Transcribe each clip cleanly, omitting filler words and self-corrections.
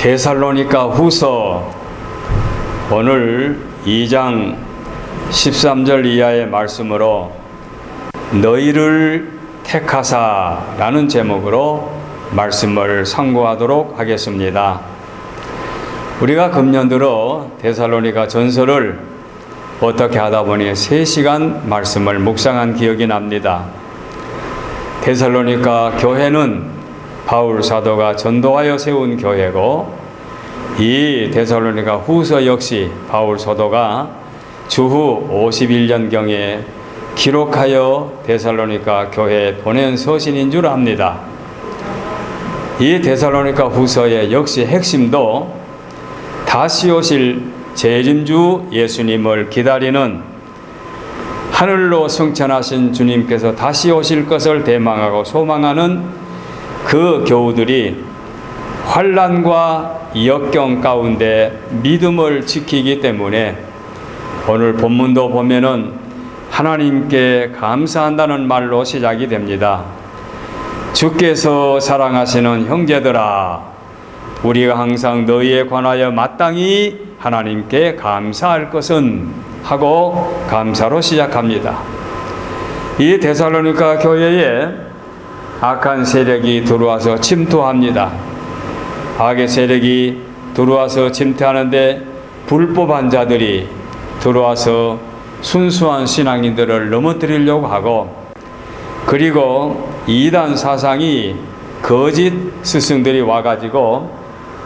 데살로니가 후서 오늘 2장 13절 이하의 말씀으로 너희를 택하사라는 제목으로 말씀을 상고하도록 하겠습니다. 우리가 금년 들어 데살로니가 전서를 어떻게 하다 보니 3시간 말씀을 묵상한 기억이 납니다. 데살로니가 교회는 바울 사도가 전도하여 세운 교회고, 이 데살로니가 후서 역시 바울 사도가 주후 51년경에 기록하여 데살로니가 교회에 보낸 서신인 줄 압니다. 이 데살로니가 후서의 역시 핵심도 다시 오실 재림주 예수님을 기다리는, 하늘로 승천하신 주님께서 다시 오실 것을 대망하고 소망하는 그 교우들이 환난과 역경 가운데 믿음을 지키기 때문에 오늘 본문도 보면은 하나님께 감사한다는 말로 시작이 됩니다. 주께서 사랑하시는 형제들아, 우리가 항상 너희에 관하여 마땅히 하나님께 감사할 것은 하고 감사로 시작합니다. 이 데살로니가 교회에 악한 세력이 들어와서 침투합니다. 악의 세력이 들어와서 침투하는데 불법한 자들이 들어와서 순수한 신앙인들을 넘어뜨리려고 하고, 그리고 이단 사상이 거짓 스승들이 와가지고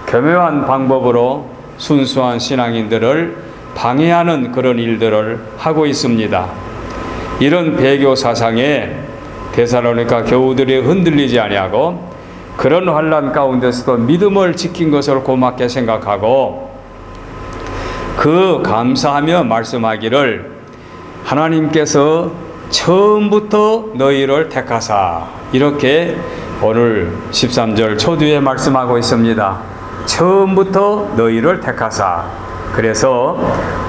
교묘한 방법으로 순수한 신앙인들을 방해하는 그런 일들을 하고 있습니다. 이런 배교 사상에 데살로니가 교우들이 흔들리지 아니하고 그런 환난 가운데서도 믿음을 지킨 것을 고맙게 생각하고, 그 감사하며 말씀하기를 하나님께서 처음부터 너희를 택하사, 이렇게 오늘 13절 초두에 말씀하고 있습니다. 처음부터 너희를 택하사. 그래서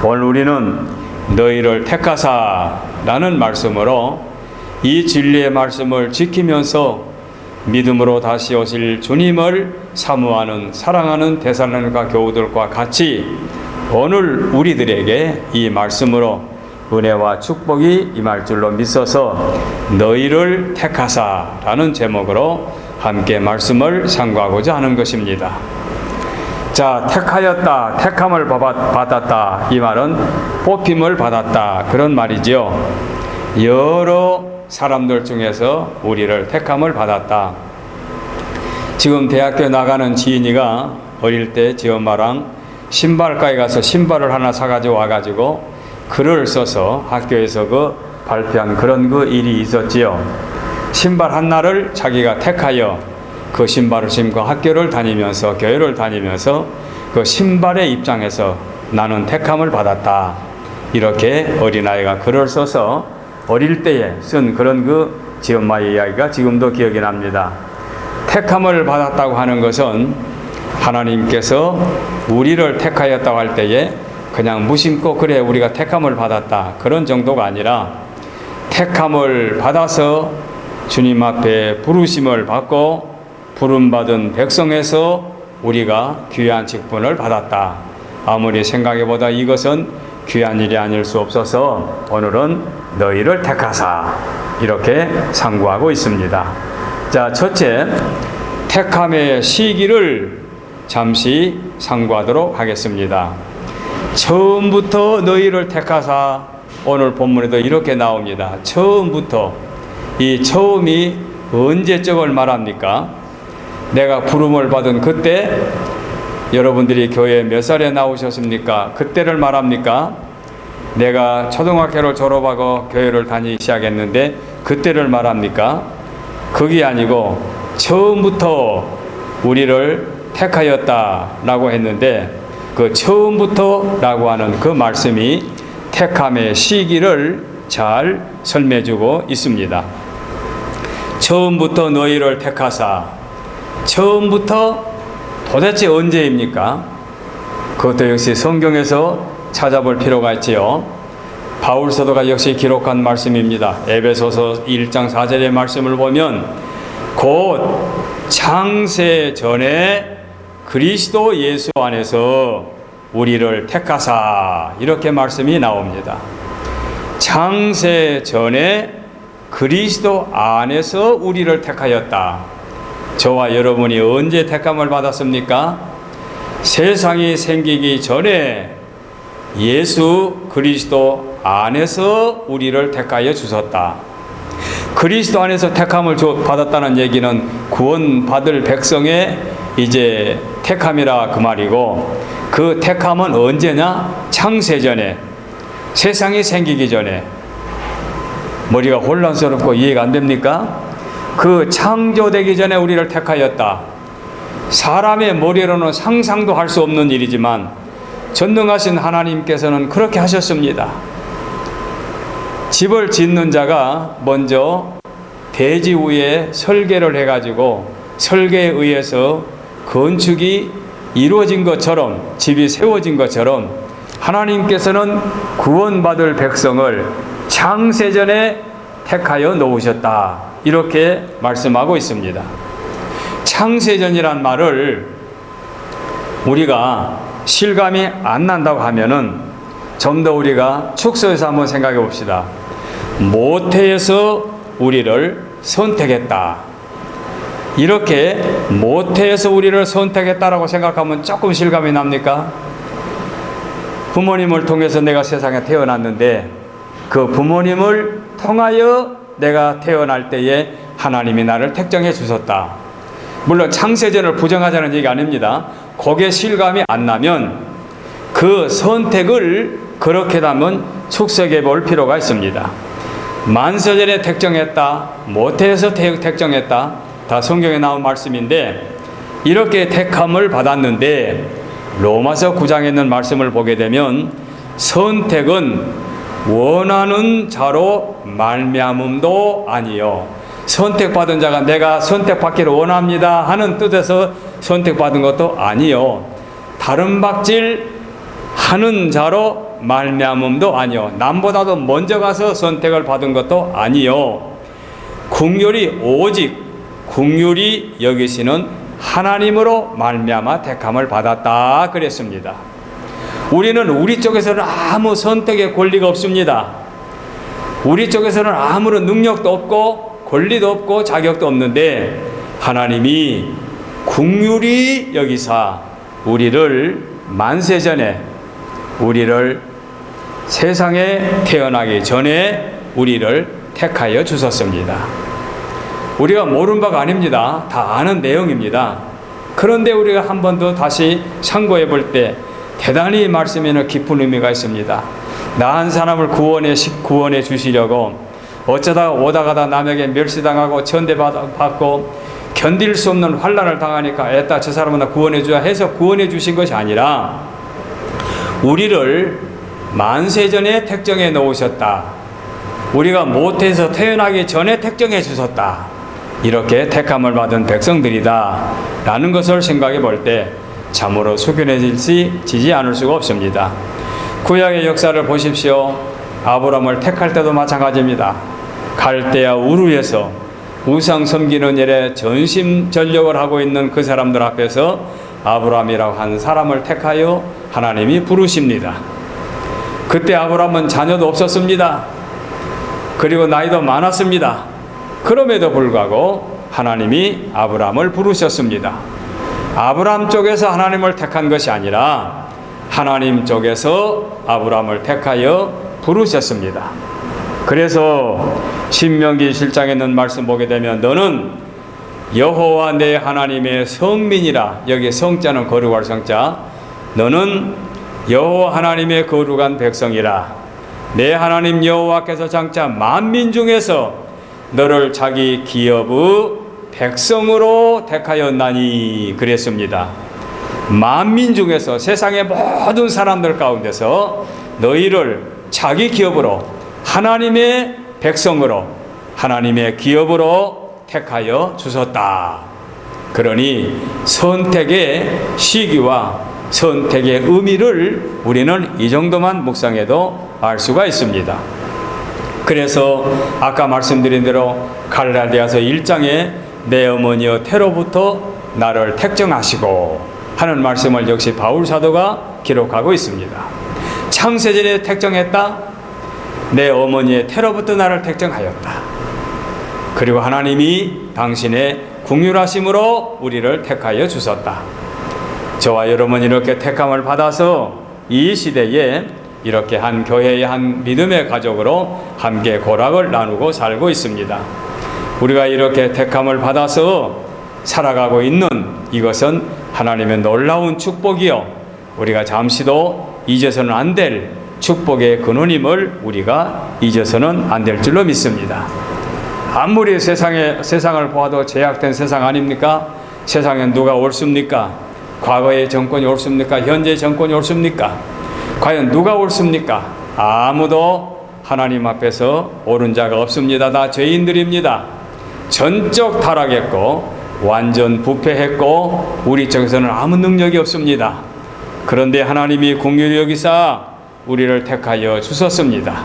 오늘 우리는 너희를 택하사라는 말씀으로 이 진리의 말씀을 지키면서 믿음으로 다시 오실 주님을 사모하는, 사랑하는 데살로니가 교우들과 같이 오늘 우리들에게 이 말씀으로 은혜와 축복이 임할 줄로 믿어서 너희를 택하사라는 제목으로 함께 말씀을 상고하고자 하는 것입니다. 자, 택하였다, 택함을 받았다, 이 말은 뽑힘을 받았다, 그런 말이죠. 여러 사람들 중에서 우리를 택함을 받았다. 지금 대학교 나가는 지인이가 어릴 때 지 엄마랑 신발가에 가서 신발을 하나 사가지고 와가지고 글을 써서 학교에서 발표한 그런 일이 있었지요. 신발 하나를 자기가 택하여 그 신발을 신고 학교를 다니면서, 교회를 다니면서 그 신발의 입장에서 나는 택함을 받았다, 이렇게 어린아이가 글을 써서 어릴 때에 쓴 그런 지엄마의 이야기가 지금도 기억이 납니다. 택함을 받았다고 하는 것은 하나님께서 우리를 택하였다고 할 때에 그냥 무심코 그래 우리가 택함을 받았다, 그런 정도가 아니라 택함을 받아서 주님 앞에 부르심을 받고 부름받은 백성에서 우리가 귀한 직분을 받았다. 아무리 생각해보다 이것은 귀한 일이 아닐 수 없어서 오늘은 너희를 택하사, 이렇게 상고하고 있습니다. 자, 첫째, 택함의 시기를 잠시 상고하도록 하겠습니다. 처음부터 너희를 택하사, 오늘 본문에도 이렇게 나옵니다. 처음부터. 이 처음이 언제적을 말합니까? 내가 부름을 받은 그때, 여러분들이 교회 몇 살에 나오셨습니까? 그때를 말합니까? 내가 초등학교를 졸업하고 교회를 다니기 시작했는데 그때를 말합니까? 그게 아니고 처음부터 우리를 택하였다라고 했는데, 그 처음부터라고 하는 그 말씀이 택함의 시기를 잘 설명해주고 있습니다. 처음부터 너희를 택하사. 처음부터 도대체 언제입니까? 그것도 역시 성경에서 찾아볼 필요가 있지요. 바울 사도가 역시 기록한 말씀입니다. 에베소서 1장 4절의 말씀을 보면 곧 창세 전에 그리스도 예수 안에서 우리를 택하사 이렇게 말씀이 나옵니다. 창세 전에 그리스도 안에서 우리를 택하였다. 저와 여러분이 언제 택함을 받았습니까? 세상이 생기기 전에 예수 그리스도 안에서 우리를 택하여 주셨다. 그리스도 안에서 택함을 받았다는 얘기는 구원받을 백성의 이제 택함이라 그 말이고, 그 택함은 언제냐? 창세전에, 세상이 생기기 전에. 머리가 혼란스럽고 이해가 안 됩니까? 그 창조되기 전에 우리를 택하였다. 사람의 머리로는 상상도 할 수 없는 일이지만 전능하신 하나님께서는 그렇게 하셨습니다. 집을 짓는 자가 먼저 대지 위에 설계를 해가지고 설계에 의해서 건축이 이루어진 것처럼, 집이 세워진 것처럼 하나님께서는 구원받을 백성을 창세전에 택하여 놓으셨다. 이렇게 말씀하고 있습니다. 창세전이란 말을 우리가 실감이 안 난다고 하면은 좀 더 우리가 축소해서 한번 생각해 봅시다. 모태에서 우리를 선택했다. 이렇게 모태에서 우리를 선택했다라고 생각하면 조금 실감이 납니까? 부모님을 통해서 내가 세상에 태어났는데 그 부모님을 통하여 내가 태어날 때에 하나님이 나를 택정해 주셨다. 물론 창세전을 부정하자는 얘기 아닙니다. 거기에 실감이 안 나면 그 선택을 그렇게 하면 축색해 볼 필요가 있습니다. 만세전에 택정했다, 모태에서 택정했다, 다 성경에 나온 말씀인데, 이렇게 택함을 받았는데 로마서 9장에 있는 말씀을 보게 되면 선택은 원하는 자로 말미암음도 아니요, 선택받은 자가 내가 선택받기를 원합니다 하는 뜻에서 선택받은 것도 아니요, 다른 박질 하는 자로 말미암음도 아니요, 남보다도 먼저 가서 선택을 받은 것도 아니요, 긍휼이 오직 긍휼이 여기시는 하나님으로 말미암아 택함을 받았다 그랬습니다. 우리는 우리 쪽에서는 아무 선택의 권리가 없습니다. 우리 쪽에서는 아무런 능력도 없고 권리도 없고 자격도 없는데 하나님이 긍휼히 여기사 우리를 만세전에, 우리를 세상에 태어나기 전에 우리를 택하여 주셨습니다. 우리가 모르는 바가 아닙니다. 다 아는 내용입니다. 그런데 우리가 한 번 더 다시 참고해 볼 때 대단히 말씀에는 깊은 의미가 있습니다. 나 한 사람을 구원해 주시려고 어쩌다가 오다가다 남에게 멸시당하고 천대받고 견딜 수 없는 환난을 당하니까 애따 저 사람은 나 구원해 주자 해서 구원해 주신 것이 아니라 우리를 만세전에 택정해 놓으셨다. 우리가 모태에서 태어나기 전에 택정해 주셨다. 이렇게 택함을 받은 백성들이다 라는 것을 생각해 볼 때 참으로 숙연해지지 않을 수가 없습니다. 구약의 역사를 보십시오. 아브라함을 택할 때도 마찬가지입니다. 갈대아 우르에서 우상 섬기는 일에 전심전력을 하고 있는 그 사람들 앞에서 아브라함이라고 한 사람을 택하여 하나님이 부르십니다. 그때 아브라함은 자녀도 없었습니다. 그리고 나이도 많았습니다. 그럼에도 불구하고 하나님이 아브라함을 부르셨습니다. 아브라함 쪽에서 하나님을 택한 것이 아니라 하나님 쪽에서 아브라함을 택하여 부르셨습니다. 그래서 신명기 7장에 있는 말씀 보게 되면 너는 여호와 내 하나님의 성민이라, 여기 성자는 거룩할 성자, 너는 여호와 하나님의 거룩한 백성이라, 내 하나님 여호와께서 장차 만민 중에서 너를 자기 기업의 백성으로 택하였나니 그랬습니다. 만민 중에서, 세상의 모든 사람들 가운데서 너희를 자기 기업으로, 하나님의 백성으로, 하나님의 기업으로 택하여 주셨다. 그러니 선택의 시기와 선택의 의미를 우리는 이 정도만 묵상해도 알 수가 있습니다. 그래서 아까 말씀드린 대로 갈라디아서 1장에 내 어머니여 태로부터 나를 택정하시고 하는 말씀을 역시 바울 사도가 기록하고 있습니다. 창세전에 택정했다. 내 어머니의 태로부터 나를 택정하였다. 그리고 하나님이 당신의 긍휼하심으로 우리를 택하여 주셨다. 저와 여러분 이렇게 택함을 받아서 이 시대에 이렇게 한 교회의 한 믿음의 가족으로 함께 고락을 나누고 살고 있습니다. 우리가 이렇게 택함을 받아서 살아가고 있는 이것은 하나님의 놀라운 축복이요, 우리가 잠시도 잊어서는 안 될 축복의 근원임을 우리가 잊어서는 안 될 줄로 믿습니다. 아무리 세상을 보아도 제약된 세상 아닙니까? 세상에 누가 옳습니까? 과거의 정권이 옳습니까? 현재 정권이 옳습니까? 과연 누가 옳습니까? 아무도 하나님 앞에서 옳은 자가 없습니다. 다 죄인들입니다. 전적 타락했고 완전 부패했고 우리 쪽에서는 아무 능력이 없습니다. 그런데 하나님이 긍휼히 여기사 우리를 택하여 주셨습니다.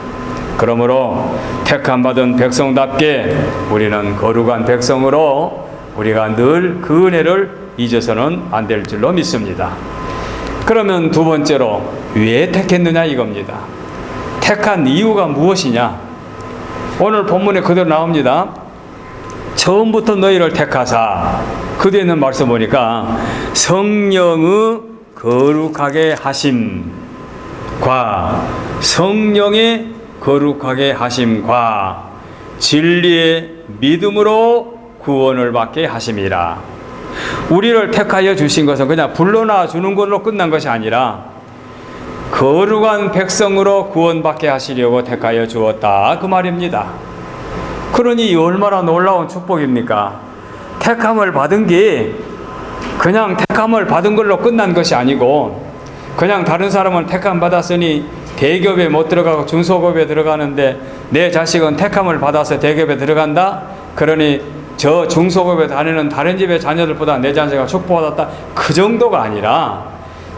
그러므로 택함 받은 백성답게 우리는 거룩한 백성으로 우리가 늘 그 은혜를 잊어서는 안 될 줄로 믿습니다. 그러면 두 번째로 왜 택했느냐 이겁니다. 택한 이유가 무엇이냐? 오늘 본문에 그대로 나옵니다. 처음부터 너희를 택하사, 그 뒤에 있는 말씀 보니까 성령의 거룩하게 하심과 성령의 거룩하게 하심과 진리의 믿음으로 구원을 받게 하심이라. 우리를 택하여 주신 것은 그냥 불러놔 주는 걸로 끝난 것이 아니라 거룩한 백성으로 구원받게 하시려고 택하여 주었다, 그 말입니다. 그러니 얼마나 놀라운 축복입니까? 택함을 받은 게 그냥 택함을 받은 걸로 끝난 것이 아니고, 그냥 다른 사람은 택함 받았으니 대기업에 못 들어가고 중소기업에 들어가는데 내 자식은 택함을 받아서 대기업에 들어간다? 그러니 저 중소기업에 다니는 다른 집의 자녀들보다 내 자녀가 축복받았다, 그 정도가 아니라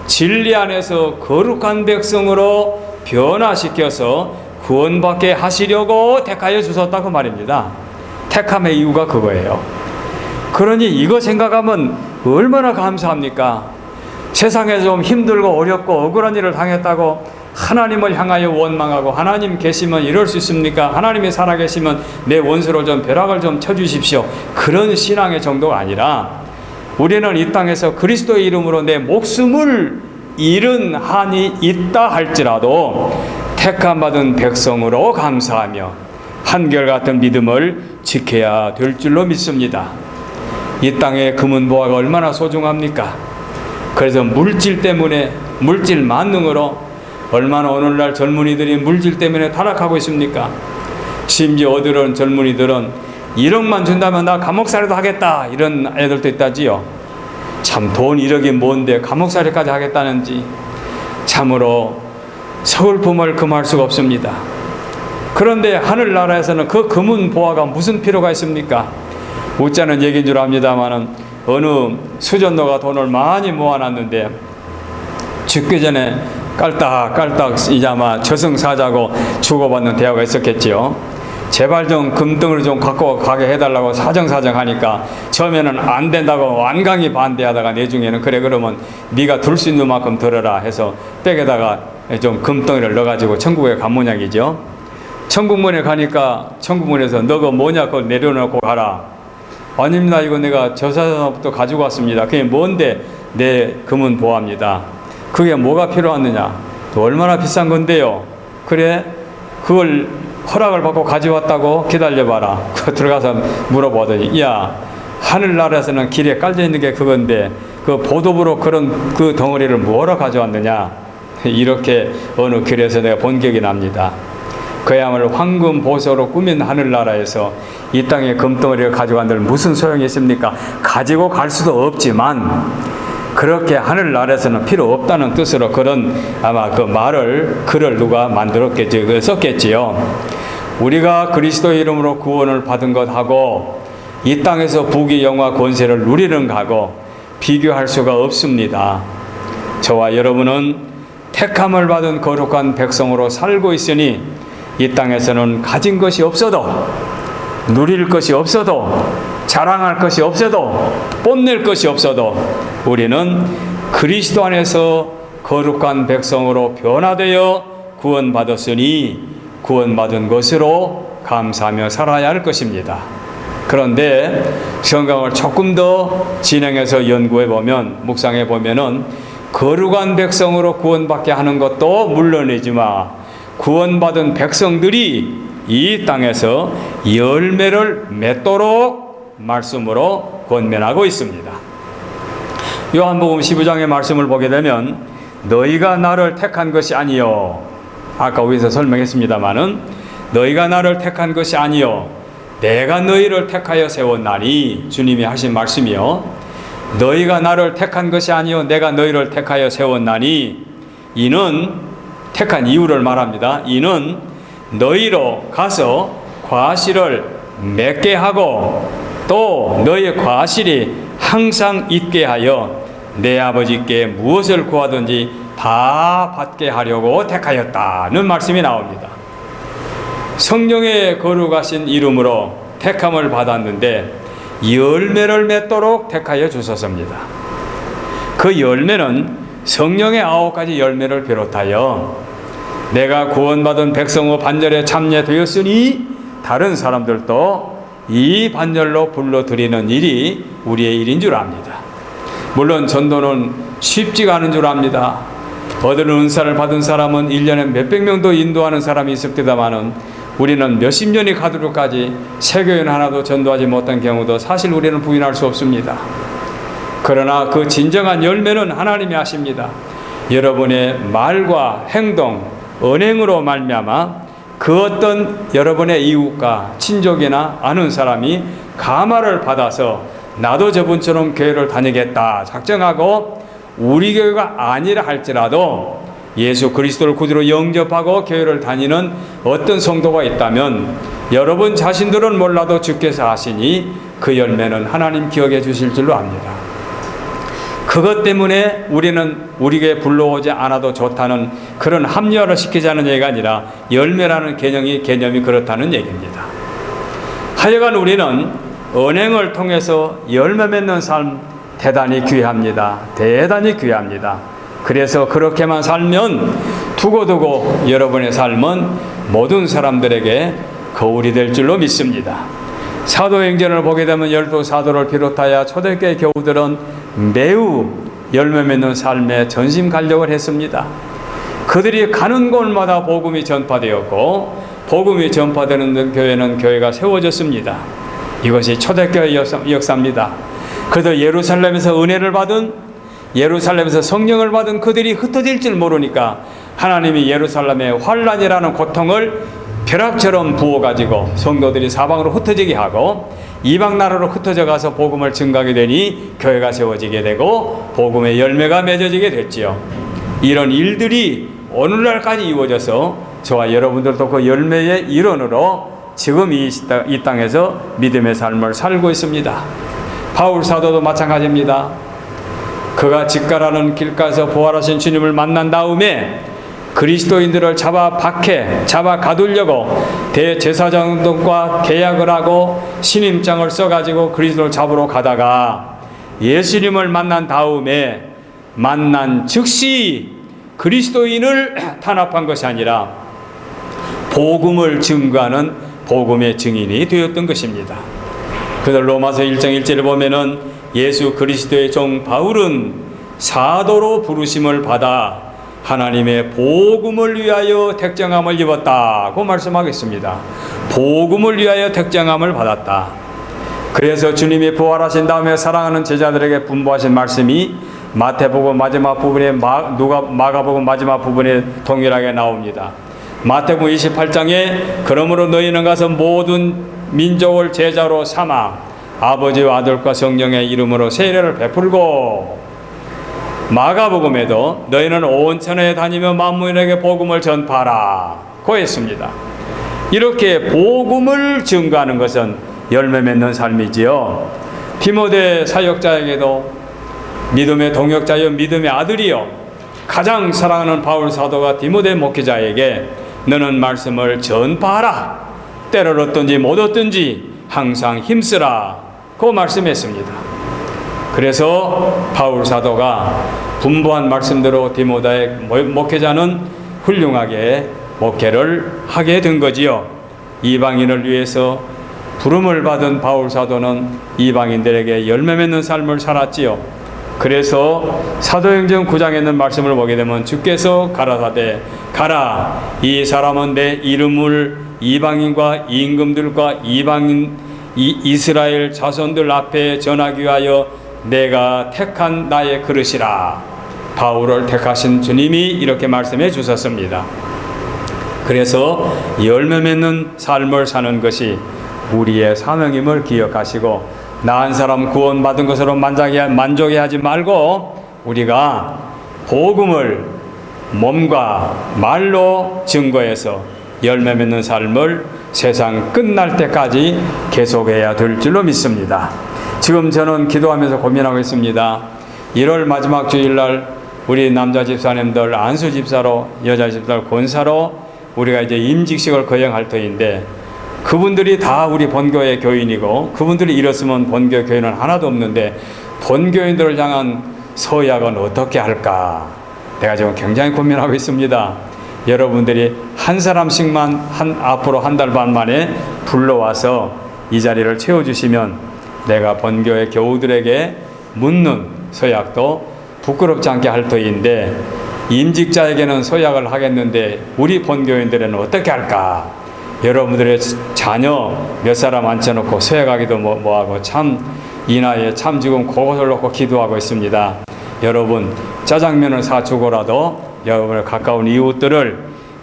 진리 안에서 거룩한 백성으로 변화시켜서 구원받게 하시려고 택하여 주셨다, 그 말입니다. 택함의 이유가 그거예요. 그러니 이거 생각하면 얼마나 감사합니까? 세상에 좀 힘들고 어렵고 억울한 일을 당했다고 하나님을 향하여 원망하고 하나님 계시면 이럴 수 있습니까? 하나님이 살아계시면 내 원수를 좀 벼락을 좀 쳐주십시오, 그런 신앙의 정도가 아니라 우리는 이 땅에서 그리스도의 이름으로 내 목숨을 잃은 한이 있다 할지라도 택함받은 백성으로 감사하며 한결같은 믿음을 지켜야 될 줄로 믿습니다. 이 땅의 금은보화가 얼마나 소중합니까? 그래서 물질 때문에, 물질 만능으로 얼마나 오늘날 젊은이들이 물질 때문에 타락하고 있습니까? 심지어 어디론 젊은이들은 1억만 준다면 나 감옥살이도 하겠다, 이런 애들도 있다지요. 참 돈 1억이 뭔데 감옥살이까지 하겠다는지 참으로 서글픔을 금할 수가 없습니다. 그런데 하늘나라에서는 그 금은 보화가 무슨 필요가 있습니까? 웃자는 얘기인 줄 압니다마는 어느 수전노가 돈을 많이 모아놨는데 죽기 전에 깔딱깔딱 이제 아마 저승사자고 주고받는 대화가 있었겠지요. 제발 좀 금덩어리 좀 갖고 가게 해달라고 사정사정하니까 처음에는 안 된다고 완강히 반대하다가 내중에는 그래 그러면 네가 들 수 있는 만큼 들어라 해서 백에다가 좀 금덩어리를 넣어가지고 천국에 간 모양이죠. 천국문에 가니까 천국문에서 너가 뭐냐 그거 내려놓고 가라. 아닙니다, 이거 내가 저사자부터 가지고 왔습니다. 그게 뭔데? 내 금은 보합니다. 그게 뭐가 필요하느냐? 또 얼마나 비싼 건데요? 그래, 그걸 허락을 받고 가져왔다고? 기다려봐라. 들어가서 물어보더니, 야, 하늘나라에서는 길에 깔려 있는 게 그건데 그 보도부로 그런 그 덩어리를 뭐하러 가져왔느냐? 이렇게 어느 길에서 내가 본 기억이 납니다. 그야말로 황금 보석으로 꾸민 하늘나라에서 이 땅에 금덩어리를 가져간들 무슨 소용이 있습니까? 가지고 갈 수도 없지만 그렇게 하늘나라에서는 필요 없다는 뜻으로 그런 아마 그 말을, 글을 누가 만들었겠지, 썼겠지요. 우리가 그리스도의 이름으로 구원을 받은 것하고 이 땅에서 부귀 영화 권세를 누리는 것하고 비교할 수가 없습니다. 저와 여러분은 택함을 받은 거룩한 백성으로 살고 있으니 이 땅에서는 가진 것이 없어도, 누릴 것이 없어도, 자랑할 것이 없어도, 뽐낼 것이 없어도 우리는 그리스도 안에서 거룩한 백성으로 변화되어 구원받았으니 구원받은 것으로 감사하며 살아야 할 것입니다. 그런데 성경을 조금 더 진행해서 연구해 보면, 묵상해 보면은 거룩한 백성으로 구원받게 하는 것도 물론이지만 구원받은 백성들이 이 땅에서 열매를 맺도록 말씀으로 권면하고 있습니다. 요한복음 12장의 말씀을 보게 되면 너희가 나를 택한 것이 아니요, 아까 위에서 설명했습니다마는 너희가 나를 택한 것이 아니요 내가 너희를 택하여 세웠나니, 주님이 하신 말씀이요, 너희가 나를 택한 것이 아니요 내가 너희를 택하여 세웠나니, 이는 택한 이유를 말합니다. 이는 너희로 가서 과실을 맺게 하고 또 너희의 과실이 항상 있게 하여 내 아버지께 무엇을 구하든지 다 받게 하려고 택하였다는 말씀이 나옵니다. 성령의 거룩하신 이름으로 택함을 받았는데 열매를 맺도록 택하여 주셨습니다. 그 열매는 성령의 9가지 열매를 비롯하여 내가 구원받은 백성의 반절에 참여되었으니 다른 사람들도 이 반절로 불러들이는 일이 우리의 일인 줄 압니다. 물론 전도는 쉽지가 않은 줄 압니다. 어떤 은사를 받은 사람은 1년에 몇백 명도 인도하는 사람이 있을 때다마는 우리는 몇십 년이 가도록까지 세교인 하나도 전도하지 못한 경우도 사실 우리는 부인할 수 없습니다. 그러나 그 진정한 열매는 하나님이 하십니다. 여러분의 말과 행동, 언행으로 말미암아 그 어떤 여러분의 이웃과 친족이나 아는 사람이 감화를 받아서 나도 저분처럼 교회를 다니겠다 작정하고 우리 교회가 아니라 할지라도 예수 그리스도를 구주로 영접하고 교회를 다니는 어떤 성도가 있다면 여러분 자신들은 몰라도 주께서 하시니 그 열매는 하나님 기억해 주실 줄로 압니다. 그것 때문에 우리는 우리 교회에 불러오지 않아도 좋다는 그런 합리화를 시키자는 얘기가 아니라 열매라는 개념이 그렇다는 얘기입니다. 하여간 우리는 언행을 통해서 열매 맺는 삶 대단히 귀합니다. 대단히 귀합니다. 그래서 그렇게만 살면 두고두고 여러분의 삶은 모든 사람들에게 거울이 될 줄로 믿습니다. 사도행전을 보게 되면 12사도를 비롯하여 초대교회 교우들은 매우 열매 맺는 삶에 전심간력을 했습니다. 그들이 가는 곳마다 복음이 전파되었고 복음이 전파되는 교회는 교회가 세워졌습니다. 이것이 초대교회 역사입니다. 그래도 예루살렘에서 은혜를 받은, 예루살렘에서 성령을 받은 그들이 흩어질 줄 모르니까 하나님이 예루살렘에 환란이라는 고통을 벼락처럼 부어가지고 성도들이 사방으로 흩어지게 하고 이방 나라로 흩어져 가서 복음을 증가하게 되니 교회가 세워지게 되고 복음의 열매가 맺어지게 됐지요. 이런 일들이 오늘날까지 이루어져서 저와 여러분들도 그 열매의 일원으로 지금 이 땅에서 믿음의 삶을 살고 있습니다. 바울 사도도 마찬가지입니다. 그가 직가라는 길가에서 부활하신 주님을 만난 다음에 그리스도인들을 잡아 가두려고 대제사장들과 계약을 하고 신임장을 써가지고 그리스도를 잡으러 가다가 예수님을 만난 다음에 만난 즉시 그리스도인을 탄압한 것이 아니라 복음을 증거하는 복음의 증인이 되었던 것입니다. 그래서 로마서 1장 1절을 보면은 예수 그리스도의 종 바울은 사도로 부르심을 받아 하나님의 복음을 위하여 택정함을 입었다고 말씀하겠습니다. 복음을 위하여 택정함을 받았다. 그래서 주님이 부활하신 다음에 사랑하는 제자들에게 분부하신 말씀이 마태복음 마지막 부분에 마가복음 마지막 부분에 동일하게 나옵니다. 마태복음 28장에 그러므로 너희는 가서 모든 민족을 제자로 삼아 아버지와 아들과 성령의 이름으로 세례를 베풀고, 마가복음에도 너희는 온 천하에 다니며 만민에게 복음을 전파하라 고 했습니다. 이렇게 복음을 증거하는 것은 열매 맺는 삶이지요. 디모데 사역자에게도 믿음의 동역자여 믿음의 아들이요 가장 사랑하는 바울 사도가 디모데 목회자에게 너는 말씀을 전파하라, 때를 얻든지 못 얻든지 항상 힘쓰라 고 말씀했습니다. 그래서 바울 사도가 분부한 말씀대로 디모데의 목회자는 훌륭하게 목회를 하게 된 거지요. 이방인을 위해서 부름을 받은 바울 사도는 이방인들에게 열매 맺는 삶을 살았지요. 그래서 사도행전 9장에 있는 말씀을 보게 되면 주께서 가라사대 가라, 이 사람은 내 이름을 이방인과 임금들과 이스라엘 자손들 앞에 전하기 위하여 내가 택한 나의 그릇이라. 바울을 택하신 주님이 이렇게 말씀해 주셨습니다. 그래서 열매 맺는 삶을 사는 것이 우리의 사명임을 기억하시고, 나 한 사람 구원받은 것으로 만족해하지 말고 우리가 복음을 몸과 말로 증거해서 열매 맺는 삶을 세상 끝날 때까지 계속해야 될 줄로 믿습니다. 지금 저는 기도하면서 고민하고 있습니다. 1월 마지막 주일날 우리 남자 집사님들 안수 집사로, 여자 집사를 권사로 우리가 이제 임직식을 거행할 터인데, 그분들이 다 우리 본교의 교인이고 그분들이 이렇으면 본교 교인은 하나도 없는데 본교인들을 향한 서약은 어떻게 할까? 내가 지금 굉장히 고민하고 있습니다. 여러분들이 한 사람씩만 앞으로 한 달 반 만에 불러와서 이 자리를 채워주시면 내가 본교의 교우들에게 묻는 서약도 부끄럽지 않게 할 터인데, 임직자에게는 서약을 하겠는데 우리 본교인들은 어떻게 할까? 여러분들의 자녀 몇 사람 앉혀놓고 서약하기도 뭐하고 참 이 나이에 참 지금 그것을 놓고 기도하고 있습니다. 여러분, 짜장면을 사주고라도 여러분의 가까운 이웃들을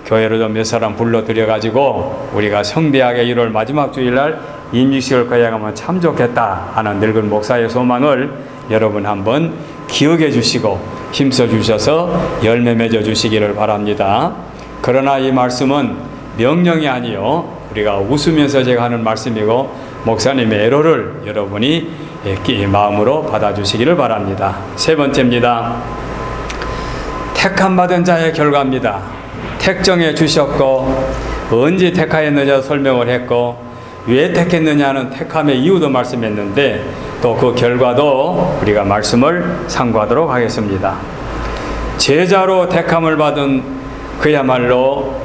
교회로 좀 몇 사람 불러들여가지고 우리가 성대하게 1월 마지막 주일날 임직식을 거행하면 참 좋겠다 하는 늙은 목사의 소망을 여러분 한번 기억해 주시고 힘써 주셔서 열매 맺어 주시기를 바랍니다. 그러나 이 말씀은 명령이 아니요, 우리가 웃으면서 제가 하는 말씀이고 목사님의 애로를 여러분이 마음으로 받아주시기를 바랍니다. 세 번째입니다. 택함 받은 자의 결과입니다. 택정해 주셨고 언제 택하였느냐 설명을 했고, 왜 택했느냐는 택함의 이유도 말씀했는데 또 그 결과도 우리가 말씀을 상고하도록 하겠습니다. 제자로 택함을 받은 그야말로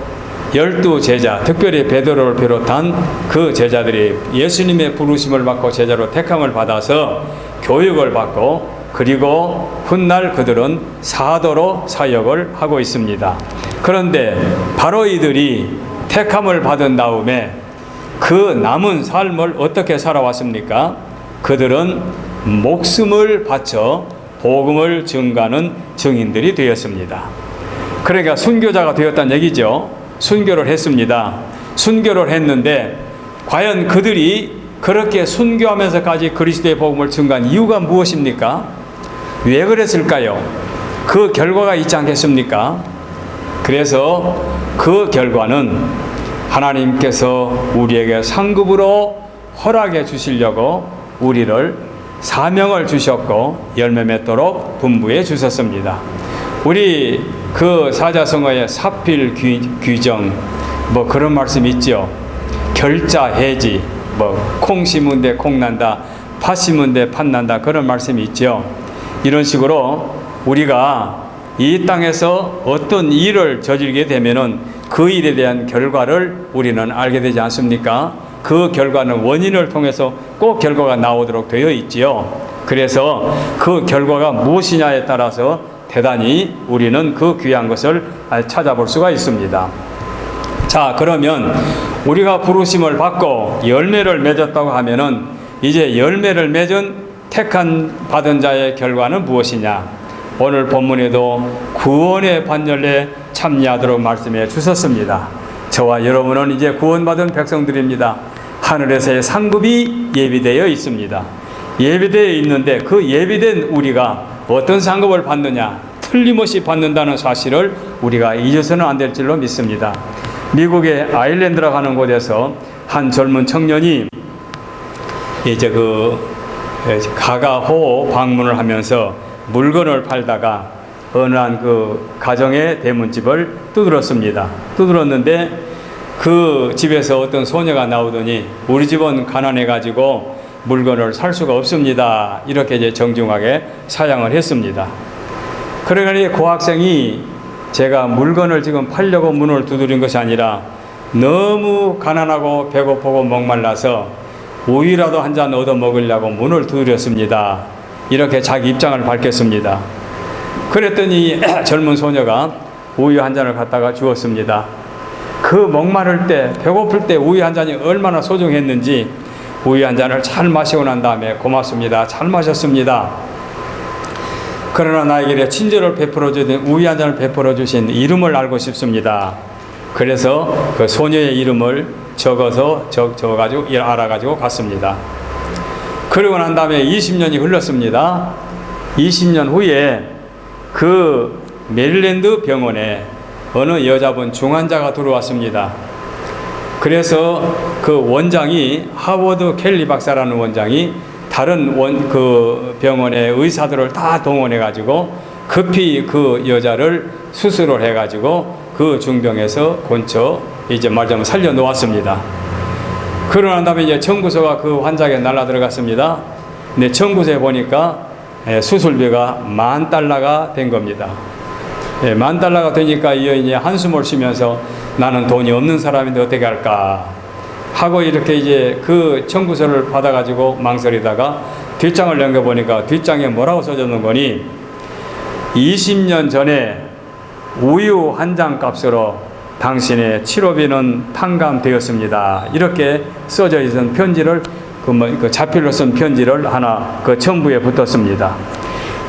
12제자, 특별히 베드로를 비롯한 그 제자들이 예수님의 부르심을 받고 제자로 택함을 받아서 교육을 받고, 그리고 훗날 그들은 사도로 사역을 하고 있습니다. 그런데 바로 이들이 택함을 받은 다음에 그 남은 삶을 어떻게 살아왔습니까? 그들은 목숨을 바쳐 복음을 증거하는 증인들이 되었습니다. 그러니까 순교자가 되었다는 얘기죠. 순교를 했습니다. 순교를 했는데 과연 그들이 그렇게 순교하면서까지 그리스도의 복음을 증거한 이유가 무엇입니까? 왜 그랬을까요? 그 결과가 있지 않겠습니까? 그래서 그 결과는 하나님께서 우리에게 상급으로 허락해 주시려고 우리를 사명을 주셨고 열매 맺도록 분부해 주셨습니다. 우리 그 사자성어의 사필 규정 뭐 그런 말씀 있죠. 결자 해지, 뭐 콩 심은 데 콩 난다, 팥 심은 데 팥 난다, 그런 말씀이 있죠. 이런 식으로 우리가 이 땅에서 어떤 일을 저지르게 되면은 그 일에 대한 결과를 우리는 알게 되지 않습니까? 그 결과는 원인을 통해서 꼭 결과가 나오도록 되어 있지요. 그래서 그 결과가 무엇이냐에 따라서 대단히 우리는 그 귀한 것을 찾아볼 수가 있습니다. 자, 그러면 우리가 부르심을 받고 열매를 맺었다고 하면은 이제 열매를 맺은 택한 받은 자의 결과는 무엇이냐? 오늘 본문에도 구원의 반열에 참여하도록 말씀해 주셨습니다. 저와 여러분은 이제 구원받은 백성들입니다. 하늘에서의 상급이 예비되어 있습니다. 예비되어 있는데 그 예비된 우리가 어떤 상급을 받느냐? 틀림없이 받는다는 사실을 우리가 잊어서는 안 될 줄로 믿습니다. 미국의 아일랜드라고 하는 곳에서 한 젊은 청년이 이제 그 가가호 방문을 하면서 물건을 팔다가 어느 한 그 가정의 대문집을 두드렸습니다. 두드렸는데 그 집에서 어떤 소녀가 나오더니 우리 집은 가난해가지고 물건을 살 수가 없습니다. 이렇게 이제 정중하게 사양을 했습니다. 그러니 그 학생이 제가 물건을 지금 팔려고 문을 두드린 것이 아니라 너무 가난하고 배고프고 목말라서 우유라도 한 잔 얻어 먹으려고 문을 두드렸습니다. 이렇게 자기 입장을 밝혔습니다. 그랬더니 젊은 소녀가 우유 한 잔을 갖다가 주었습니다. 그 목마를 때, 배고플 때 우유 한 잔이 얼마나 소중했는지 우유 한 잔을 잘 마시고 난 다음에 고맙습니다. 잘 마셨습니다. 그러나 나에게 친절을 베풀어 주신, 우유 한 잔을 베풀어 주신 이름을 알고 싶습니다. 그래서 그 소녀의 이름을 적어가지고 알아가지고 갔습니다. 그러고 난 다음에 20년이 흘렀습니다. 20년 후에 그 메릴랜드 병원에 어느 여자분 중환자가 들어왔습니다. 그래서 그 원장이 하워드 켈리 박사라는 원장이 다른 그 병원의 의사들을 다 동원해 가지고 급히 그 여자를 수술을 해 가지고 그 중병에서 곤쳐 이제 말하자면 살려 놓았습니다. 그러고 난 다음에 이제 청구서가 그 환자에게 날라 들어갔습니다. 근데 청구서에 보니까 수술비가 $10,000가 된 겁니다. $10,000가 되니까 이 여인이 한숨을 쉬면서 나는 돈이 없는 사람인데 어떻게 할까 하고 이렇게 이제 그 청구서를 받아가지고 망설이다가 뒷장을 넘겨보니까 뒷장에 뭐라고 써졌는 거니 20년 전에 우유 한 잔 값으로 당신의 치료비는 탕감되었습니다. 이렇게 써져 있는 편지를 그 자필로 쓴 편지를 하나 그 첨부에 붙었습니다.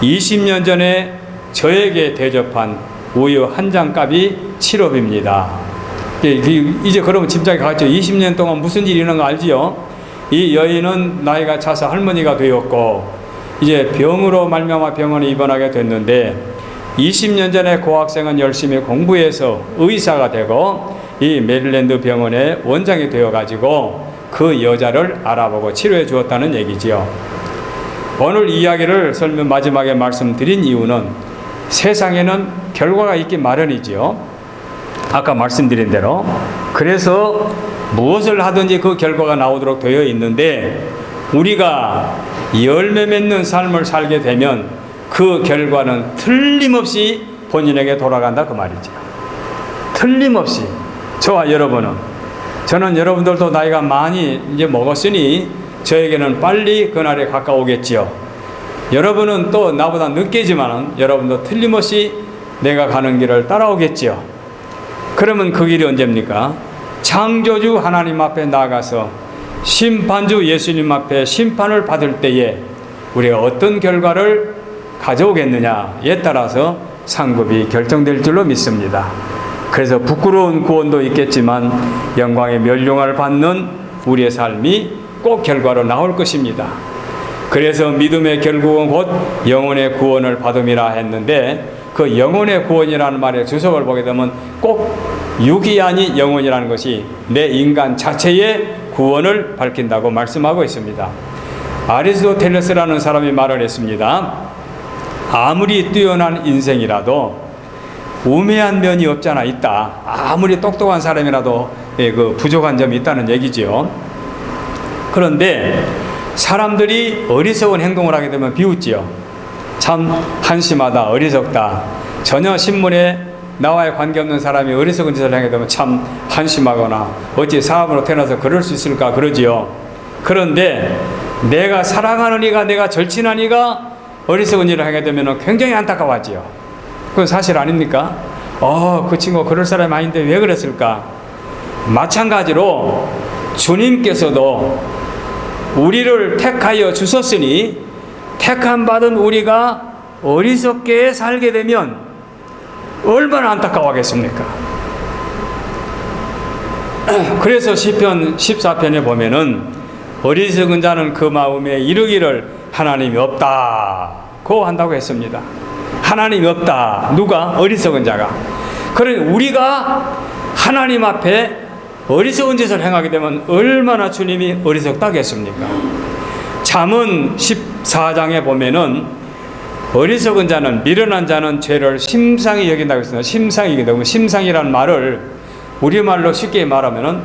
20년 전에 저에게 대접한 우유 한 잔 값이 치료비입니다. 이제 그러면 짐작이 가겠죠. 20년 동안 무슨 일이 있는 거 알지요? 이 여인은 나이가 차서 할머니가 되었고 이제 병으로 말미암아 병원에 입원하게 됐는데 20년 전에 그 학생은 열심히 공부해서 의사가 되고 이 메릴랜드 병원의 원장이 되어가지고 그 여자를 알아보고 치료해 주었다는 얘기지요. 오늘 이야기를 마지막에 말씀드린 이유는 세상에는 결과가 있기 마련이지요. 아까 말씀드린 대로. 그래서 무엇을 하든지 그 결과가 나오도록 되어 있는데 우리가 열매 맺는 삶을 살게 되면 그 결과는 틀림없이 본인에게 돌아간다 그 말이죠. 틀림없이. 저와 여러분은, 저는 여러분들도 나이가 많이 이제 먹었으니 저에게는 빨리 그날에 가까우겠지요. 여러분은 또 나보다 늦게지만은 여러분도 틀림없이 내가 가는 길을 따라오겠지요. 그러면 그 길이 언제입니까? 창조주 하나님 앞에 나아가서 심판주 예수님 앞에 심판을 받을 때에 우리가 어떤 결과를 가져오겠느냐에 따라서 상급이 결정될 줄로 믿습니다. 그래서 부끄러운 구원도 있겠지만 영광의 멸류관을 받는 우리의 삶이 꼭 결과로 나올 것입니다. 그래서 믿음의 결국은 곧 영혼의 구원을 받음이라 했는데 그 영혼의 구원이라는 말의 주석을 보게 되면 꼭 육이 아닌 영혼이라는 것이 내 인간 자체의 구원을 밝힌다고 말씀하고 있습니다. 아리스토텔레스라는 사람이 말을 했습니다. 아무리 뛰어난 인생이라도 우매한 면이 없잖아 있다. 아무리 똑똑한 사람이라도 그 부족한 점이 있다는 얘기지요. 그런데 사람들이 어리석은 행동을 하게 되면 비웃지요. 참 한심하다, 어리석다. 전혀 신문에 나와의 관계없는 사람이 어리석은 짓을 하게 되면 참 한심하거나 어찌 사람으로 태어나서 그럴 수 있을까 그러지요. 그런데 내가 사랑하는 이가, 내가 절친한 이가 어리석은 일을 하게 되면 굉장히 안타까워하지요. 그건 사실 아닙니까? 그 친구 그럴 사람이 아닌데 왜 그랬을까? 마찬가지로 주님께서도 우리를 택하여 주셨으니 택함 받은 우리가 어리석게 살게 되면 얼마나 안타까워하겠습니까? 그래서 시편 14편에 보면은 어리석은 자는 그 마음에 이르기를 하나님이 없다고 한다고 했습니다. 하나님이 없다. 누가? 어리석은 자가. 그러니 우리가 하나님 앞에 어리석은 짓을 행하게 되면 얼마나 주님이 어리석다겠습니까? 잠언 14장에 보면은 어리석은 자는, 미련한 자는 죄를 심상히 여긴다고 했습니다. 심상히 여긴다고. 심상이라는 말을 우리말로 쉽게 말하면은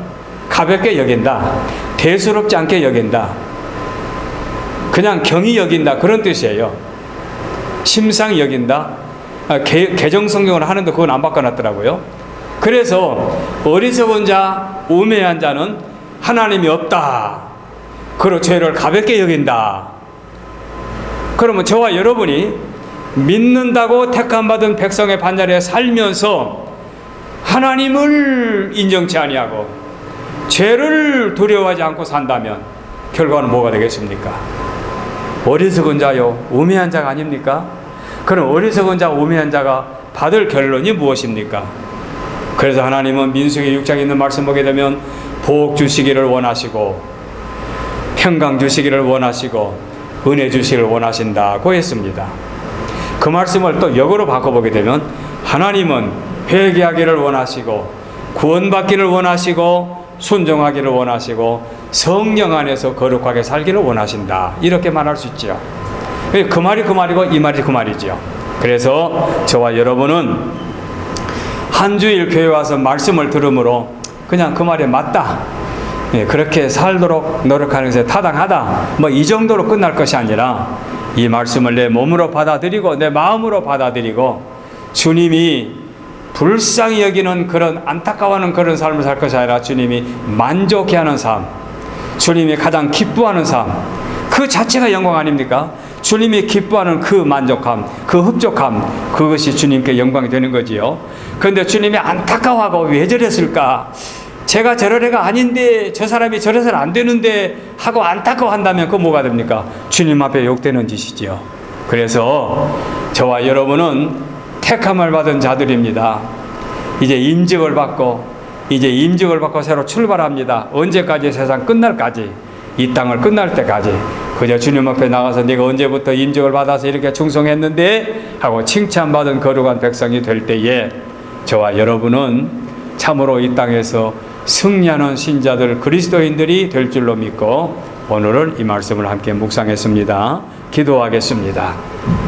가볍게 여긴다, 대수롭지 않게 여긴다, 그냥 경히 여긴다, 그런 뜻이에요. 심상히 여긴다. 개정 성경을 하는데 그건 안 바꿔놨더라고요. 그래서 어리석은 자, 우매한 자는 하나님이 없다. 그리고 죄를 가볍게 여긴다. 그러면 저와 여러분이 믿는다고 택함받은 백성의 반열에 살면서 하나님을 인정치 아니하고 죄를 두려워하지 않고 산다면 결과는 뭐가 되겠습니까? 어리석은 자요, 우매한 자가 아닙니까? 그럼 어리석은 자, 우매한 자가 받을 결론이 무엇입니까? 그래서 하나님은 민수기 6장에 있는 말씀 보게 되면 복 주시기를 원하시고 평강 주시기를 원하시고 은혜 주시기를 원하신다고 했습니다. 그 말씀을 또 역으로 바꿔보게 되면 하나님은 회개하기를 원하시고 구원받기를 원하시고 순종하기를 원하시고 성령 안에서 거룩하게 살기를 원하신다. 이렇게 말할 수 있죠. 그 말이 그 말이고 이 말이 그 말이죠. 그래서 저와 여러분은 한 주일 교회 와서 말씀을 들으므로 그냥 그 말이 맞다, 그렇게 살도록 노력하는 것에 타당하다, 뭐 이 정도로 끝날 것이 아니라 이 말씀을 내 몸으로 받아들이고 내 마음으로 받아들이고 주님이 불쌍히 여기는 그런 안타까워하는 그런 삶을 살 것이 아니라 주님이 만족해하는 삶, 주님이 가장 기뻐하는 삶, 그 자체가 영광 아닙니까? 주님이 기뻐하는 그 만족함, 그 흡족함, 그것이 주님께 영광이 되는 거지요. 그런데 주님이 안타까워하고 왜 저랬을까? 제가 저럴 애가 아닌데 저 사람이 저래서는 안 되는데 하고 안타까워한다면 그 뭐가 됩니까? 주님 앞에 욕되는 짓이지요. 그래서 저와 여러분은 택함을 받은 자들입니다. 이제 임직을 받고 새로 출발합니다. 언제까지? 세상 끝날까지, 이 땅을 끝날 때까지 그저 주님 앞에 나가서 네가 언제부터 임직을 받아서 이렇게 충성했는데 하고 칭찬받은 거룩한 백성이 될 때에 저와 여러분은 참으로 이 땅에서 승리하는 신자들, 그리스도인들이 될 줄로 믿고 오늘은 이 말씀을 함께 묵상했습니다. 기도하겠습니다.